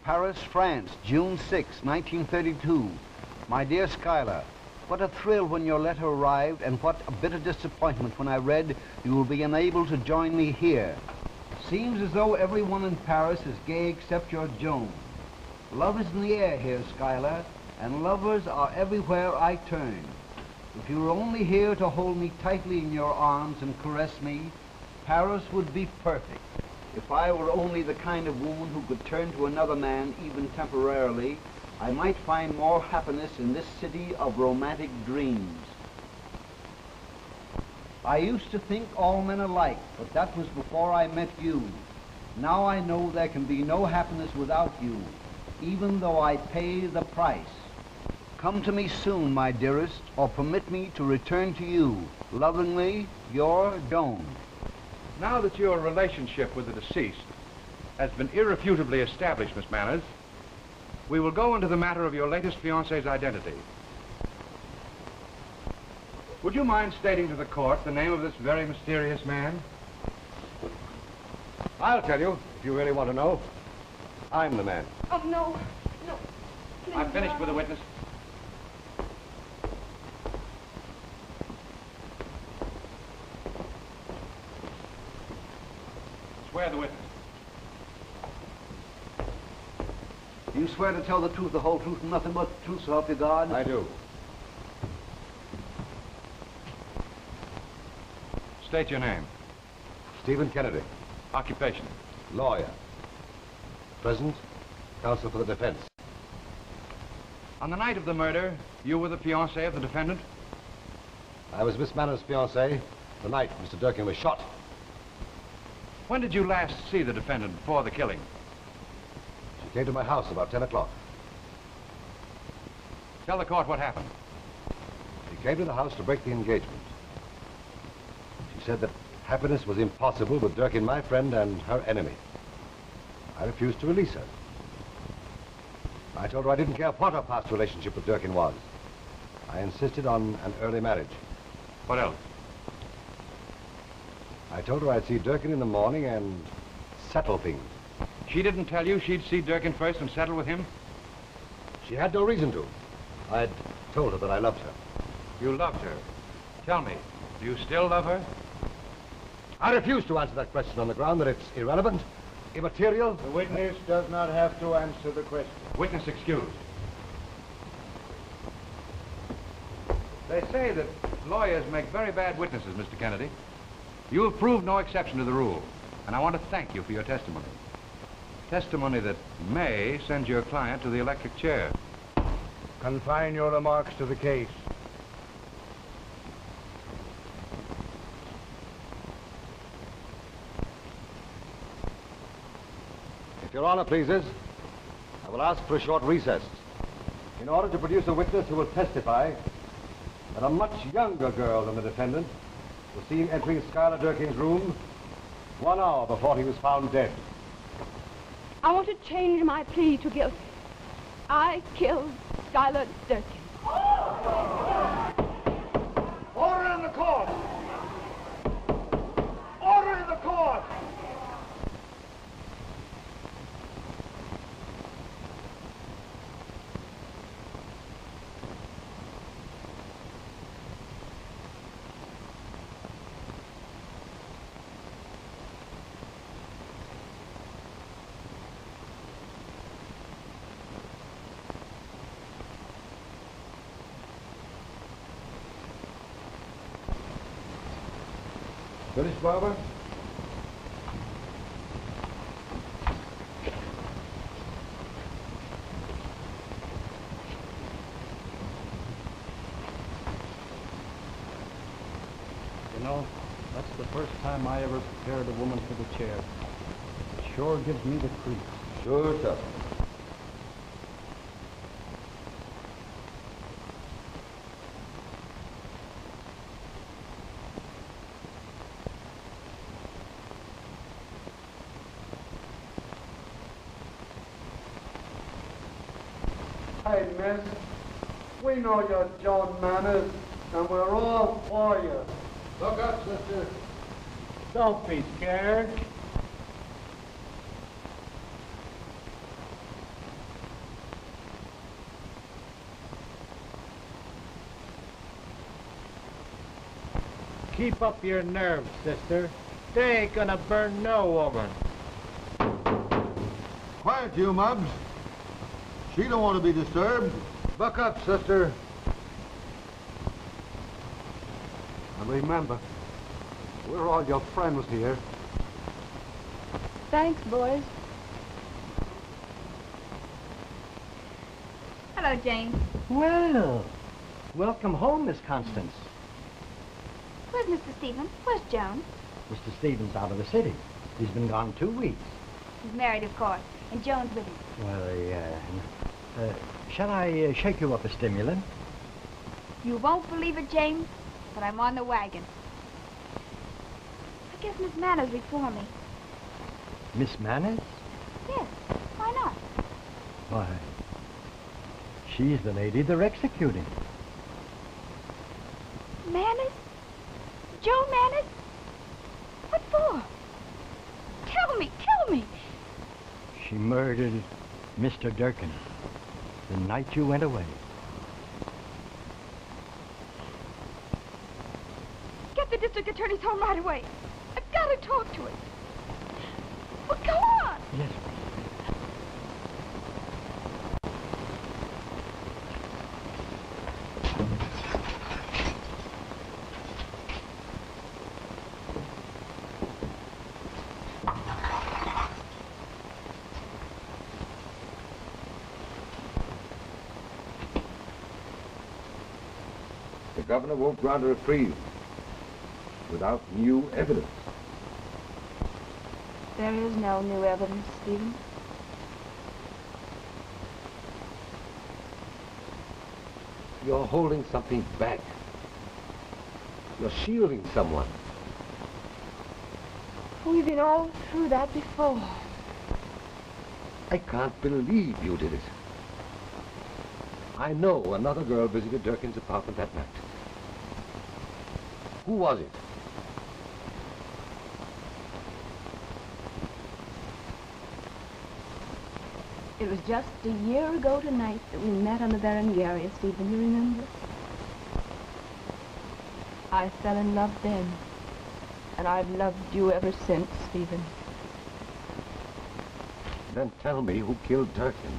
J: Paris, France, June 6, 1932. My dear Schuyler, what a thrill when your letter arrived, and what a bitter disappointment when I read you will be unable to join me here. Seems as though everyone in Paris is gay except your Joan. Love is in the air here, Schuyler, and lovers are everywhere I turn. If you were only here to hold me tightly in your arms and caress me, Paris would be perfect. If I were only the kind of woman who could turn to another man, even temporarily, I might find more happiness in this city of romantic dreams. I used to think all men alike, but that was before I met you. Now I know there can be no happiness without you, even though I pay the price. Come to me soon, my dearest, or permit me to return to you. Lovingly, your Joan.
H: Now that your relationship with the deceased has been irrefutably established, Miss Manners, we will go into the matter of your latest fiancé's identity. Would you mind stating to the court the name of this very mysterious man?
A: I'll tell you, if you really want to know. I'm the man.
B: Oh, no. No. Please,
H: I'm finished with the witness. Swear the witness.
J: You swear to tell the truth, the whole truth, and nothing but the truth, so help you God?
A: I do.
H: State your name.
A: Stephen Kennedy,
H: Occupation.
A: lawyer. Present, counsel for the defense.
H: On the night of the murder, you were the fiancé of the defendant?
A: I was Miss Manners' fiancé the night Mr. Durkin was shot.
H: When did you last see the defendant before the killing?
A: She came to my house about 10 o'clock.
H: Tell the court what happened.
A: She came to the house to break the engagement. She said that happiness was impossible with Durkin, my friend, and her enemy. I refused to release her. I told her I didn't care what her past relationship with Durkin was. I insisted on an early marriage.
H: What else?
A: I told her I'd see Durkin in the morning and settle things.
H: She didn't tell you she'd see Durkin first and settle with him?
A: She had no reason to. I'd told her that I loved her.
H: You loved her. Tell me, do you still love her?
A: I refuse to answer that question on the ground that it's irrelevant, immaterial.
I: The witness does not have to answer the question.
H: Witness excused. They say that lawyers make very bad witnesses, Mr. Kennedy. You have proved no exception to the rule, and I want to thank you for your testimony. Testimony that may send your client to the electric chair.
I: Confine your remarks to the case.
A: If Your Honor pleases, I will ask for a short recess in order to produce a witness who will testify that a much younger girl than the defendant was seen entering Schuyler Durkin's room 1 hour before he was found dead.
B: I want to change my plea to guilty. I killed Schuyler Durkin.
I: Order in the court! Order in the court!
A: Finished, Barbara?
K: You know, that's the first time I ever prepared a woman for the chair. It sure gives me the creeps.
A: Sure does.
I: Hi, miss. We know you're Joan Manners, and we're all for you.
A: Look up, sister.
I: Don't be scared. Keep up your nerves, sister. They ain't gonna burn no woman.
A: Quiet, you mubs. She don't want to be disturbed. Buck up, sister. And remember, we're all your friends here.
B: Thanks, boys.
D: Hello, James.
K: Well, welcome home, Miss Constance.
D: Where's Mr. Stevens? Where's Joan?
K: Mr. Stevens out of the city. He's been gone 2 weeks.
D: He's married, of course, and Joan's with him.
K: Well, shall I shake you up a stimulant?
D: You won't believe it, James, but I'm on the wagon. I guess Miss Manners reformed me.
K: Miss Manners?
D: Yes, why not?
K: Why, she's the lady they're executing.
D: Manners? Joan Manners? What for? Tell me.
K: She murdered Mr. Durkin the night you went away.
D: Get the district attorney's home right away. I've got to talk to him. Well, go on.
K: Yes.
A: The governor won't grant her a reprieve without new evidence.
B: There is no new evidence, Stephen.
A: You're holding something back. You're shielding someone.
B: We've been all through that before.
A: I can't believe you did it. I know another girl visited Durkin's apartment that night. Who was it?
B: It was just a year ago tonight that we met on the Berengaria, Stephen, you remember? I fell in love then, and I've loved you ever since, Stephen.
A: Then tell me who killed Durkin.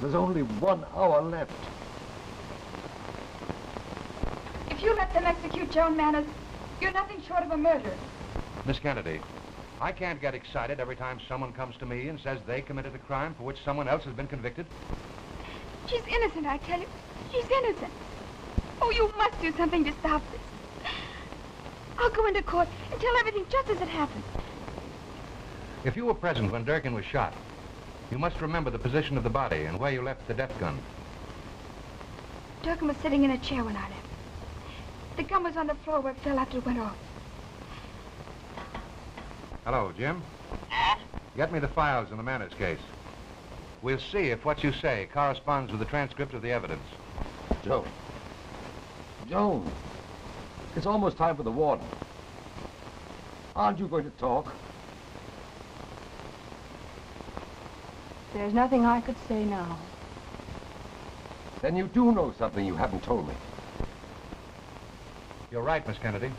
A: There's only 1 hour left.
D: If you let them execute Joan Manners, you're nothing short of a murderer.
H: Miss Kennedy, I can't get excited every time someone comes to me and says they committed a crime for which someone else has been convicted.
D: She's innocent, I tell you. She's innocent. Oh, you must do something to stop this. I'll go into court and tell everything just as it happened.
H: If you were present when Durkin was shot, you must remember the position of the body and where you left the death gun.
D: Durkin was sitting in a chair when I left. The gun was on the floor where it fell after it went off.
H: Hello, Jim. Get me the files in the Manners case. We'll see if what you say corresponds with the transcript of the evidence.
A: Joan. Joan. It's almost time for the warden. Aren't you going to talk?
B: There's nothing I could say now.
A: Then you do know something you haven't told me.
H: You're right, Miss Kennedy.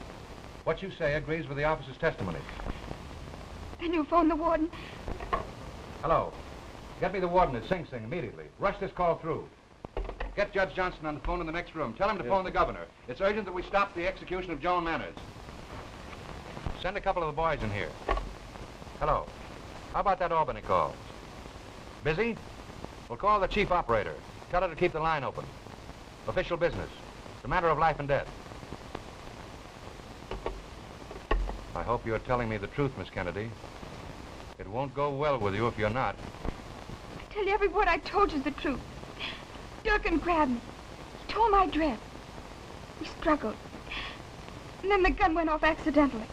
H: What you say agrees with the officer's testimony.
D: Then you phone the warden.
H: Hello. Get me the warden at Sing Sing immediately. Rush this call through. Get Judge Johnson on the phone in the next room. Tell him to phone the governor. It's urgent that we stop the execution of Joan Manners. Send a couple of the boys in here. Hello. How about that Albany call? Busy? We'll call the chief operator. Tell her to keep the line open. Official business. It's a matter of life and death. I hope you're telling me the truth, Miss Kennedy. It won't go well with you if you're not.
D: I tell you, every word I told you's the truth. Durkin grabbed me. He tore my dress. We struggled. And then the gun went off accidentally.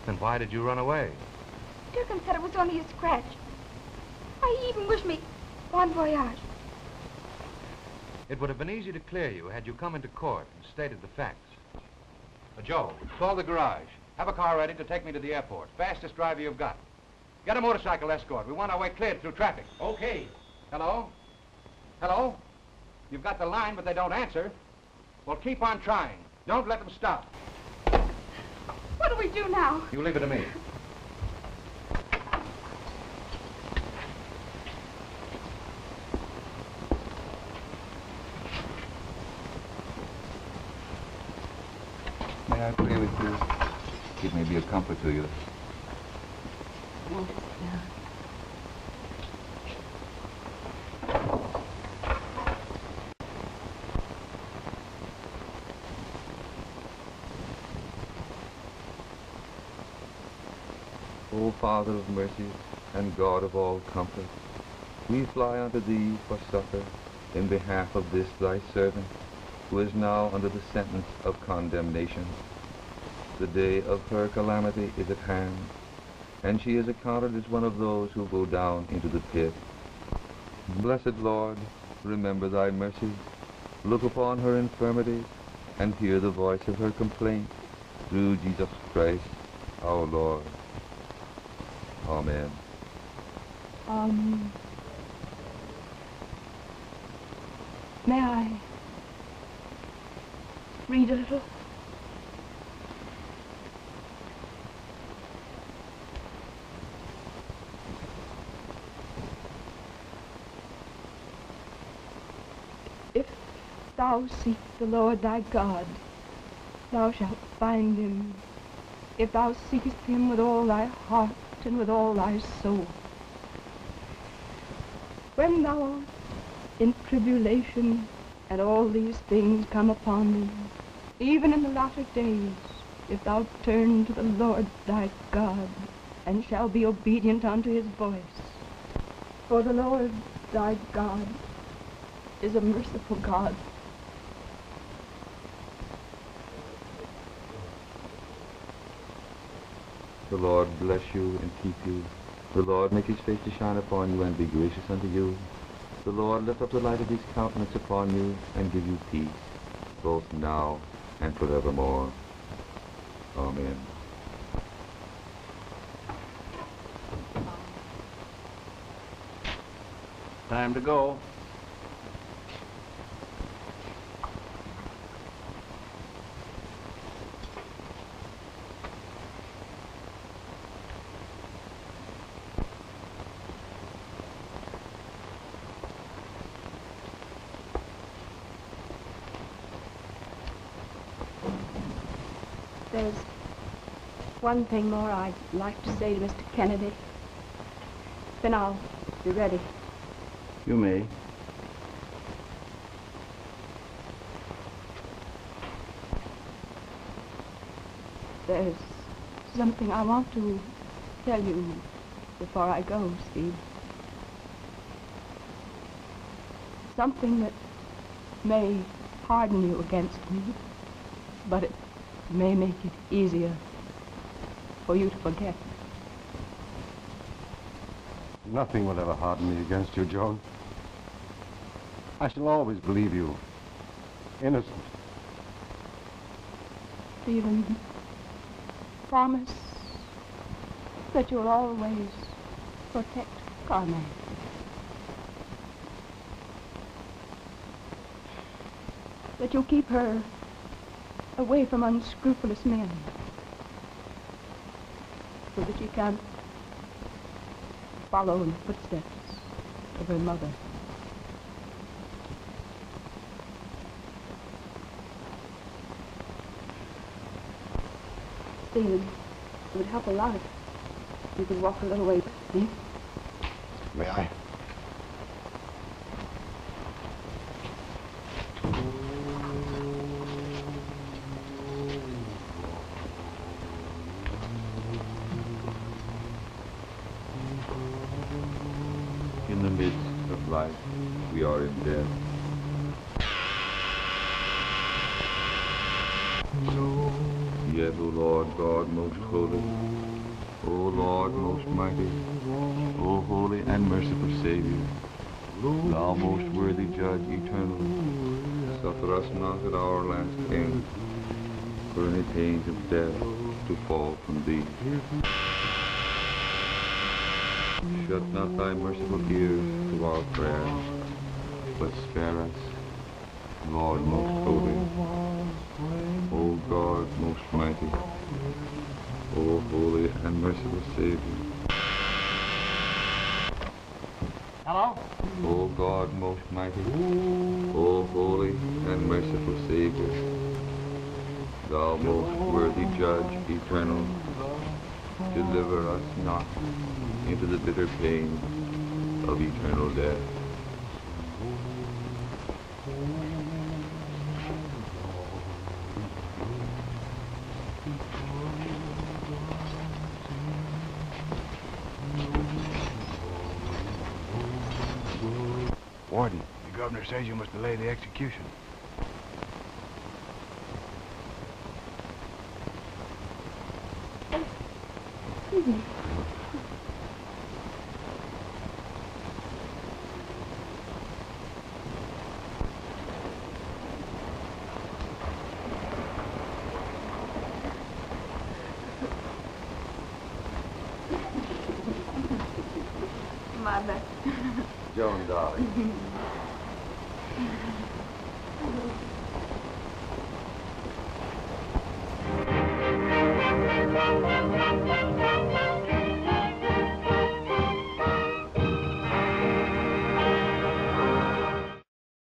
H: Then why did you run away?
D: Durkin said it was only a scratch. Why, he even wished me bon voyage.
H: It would have been easy to clear you had you come into court and stated the facts. Joe, call the garage. Have a car ready to take me to the airport. Fastest driver you've got. Get a motorcycle escort. We want our way cleared through traffic. Okay. Hello? Hello? You've got the line, but they don't answer. Well, keep on trying. Don't let them stop.
D: What do we do now?
H: You leave it to me.
L: May I pray with you? It may be a comfort to you.
B: Yes, sir.
L: O Father of mercy and God of all comfort, we fly unto thee for succor in behalf of this thy servant, who is now under the sentence of condemnation. The day of her calamity is at hand, and she is accounted as one of those who go down into the pit. Blessed Lord, remember thy mercy, look upon her infirmity, and hear the voice of her complaint, through Jesus Christ our Lord. Amen.
B: May I read a little? If thou seek the Lord thy God, thou shalt find him, if thou seekest him with all thy heart and with all thy soul. When thou art in tribulation, and all these things come upon thee, even in the latter days, if thou turn to the Lord thy God, and shall be obedient unto his voice. For the Lord thy God is a merciful God.
L: The Lord bless you and keep you. The Lord make his face to shine upon you and be gracious unto you. The Lord lift up the light of his countenance upon you and give you peace, both now and forevermore. Amen.
K: Time to go.
B: There's one thing more I'd like to say to Mr. Kennedy. Then I'll be ready.
K: You may.
B: There's something I want to tell you before I go, Steve. Something that may harden you against me, but it may make it easier for you to forget.
A: Nothing will ever harden me against you, Joan. I shall always believe you innocent.
B: Stephen, promise that you'll always protect Carmen. That you'll keep her away from unscrupulous men, so that she can't follow in the footsteps of her mother. Stephen, it would help a lot if you could walk a little way with me.
A: May I?
L: In the midst of life, we are in death. Yet, O Lord God most holy, O Lord most mighty, O holy and merciful Savior, Thou most worthy Judge eternal, suffer us not at our last end, for any pains of death to fall from thee. Shut not thy merciful ears to our prayers, but spare us, Lord most holy, O God most mighty, O holy and merciful Savior.
I: Hello?
L: O God most mighty, O holy and merciful Savior, thou most worthy Judge eternal, deliver us not into the bitter pain of eternal death.
H: Warden, the governor says you must delay the execution.
B: Excuse me. Mother.
A: Joan, darling.